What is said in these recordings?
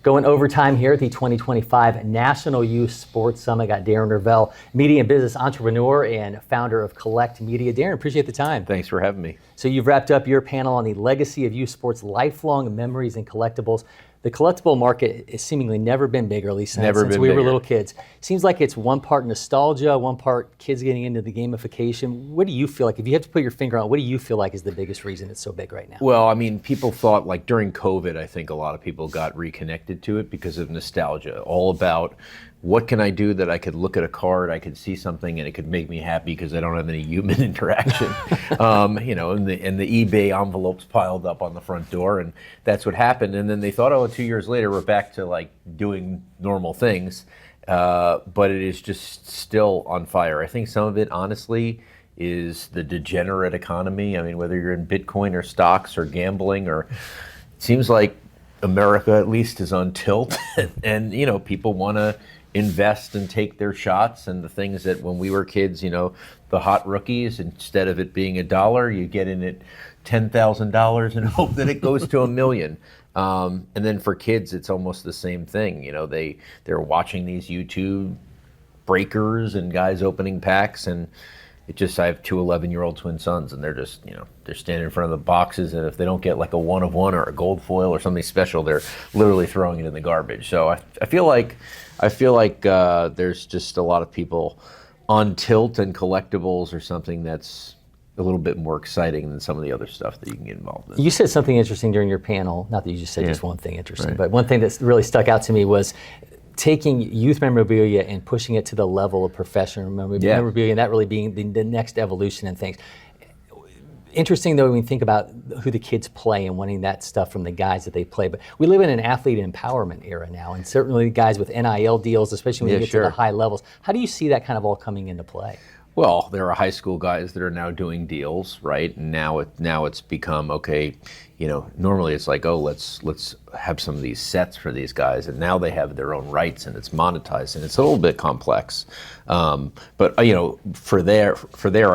Going overtime here at the 2025 National Youth Sports Summit. Got Darren Rovell, media and business entrepreneur and founder of Collect Media. Darren, appreciate the time. Thanks for having me. So you've wrapped up your panel on the legacy of youth sports, lifelong memories and collectibles. The collectible market has seemingly never been bigger, at least since we were little kids. Seems like it's one part nostalgia, one part kids getting into the gamification. What do you feel like, if you have to put your finger on it, what do you feel like is the biggest reason it's so big right now? Well, I mean, people thought, like during COVID, I think a lot of people got reconnected to it because of nostalgia. All about, what can I do that I could look at a card, I could see something, and it could make me happy because I don't have any human interaction. You know, and the eBay envelopes piled up on the front door, and that's what happened. And then they thought, oh, 2 years later, we're back to like doing normal things. But it is just still on fire. I think some of it, honestly, is the degenerate economy. I mean, whether you're in Bitcoin or stocks or gambling, or it seems like America at least is on tilt. And you know, people want to invest and take their shots, and the things that when we were kids, you know, the hot rookies, instead of it being $1, you get in at $10,000 and hope that it goes to $1 million. And then for kids, it's almost the same thing. You know, they're watching these YouTube breakers and guys opening packs, and it just, I have two 11-year-old twin sons, and they're just, you know, they're standing in front of the boxes, and if they don't get like a 1 of 1 or a gold foil or something special, they're literally throwing it in the garbage. So I feel like there's just a lot of people on tilt, and collectibles or something that's a little bit more exciting than some of the other stuff that you can get involved in. You said something interesting during your panel, not that you just said just one thing interesting, but one thing that's really stuck out to me was taking youth memorabilia and pushing it to the level of professional memorabilia, and that really being the next evolution in things. Interesting though, when you think about who the kids play and wanting that stuff from the guys that they play, but we live in an athlete empowerment era now, and certainly guys with NIL deals, especially when you get to the high levels. How do you see that kind of all coming into play? Well, there are high school guys that are now doing deals, right? And now it's become, okay, you know, normally it's like, oh, let's have some of these sets for these guys, and now they have their own rights, and it's monetized, and it's a little bit complex. But you know, for there,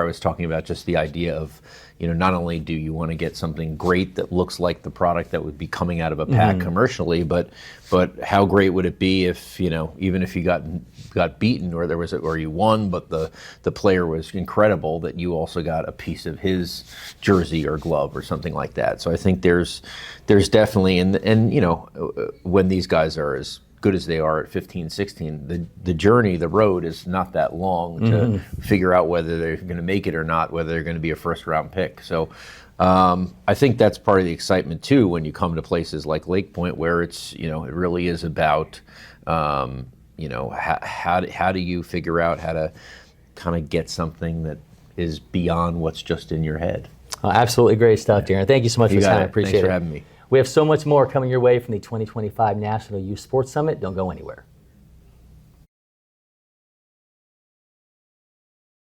I was talking about just the idea of, you know, not only do you want to get something great that looks like the product that would be coming out of a pack commercially, but how great would it be if, you know, even if you got beaten, or or you won, but the player was incredible, that you also got a piece of his jersey or glove or something like that. So I think there's definitely, and you know, when these guys are as good as they are at 15, 16, the journey, the road is not that long to figure out whether they're going to make it or not, whether they're going to be a first round pick. So I think that's part of the excitement too, when you come to places like LakePoint, where it's, you know, it really is about, you know, how do you figure out how to kind of get something that is beyond what's just in your head. Absolutely great stuff, Darren. Thank you so much for the time. I appreciate it. Thanks for having me. We have so much more coming your way from the 2025 National Youth Sports Summit. Don't go anywhere.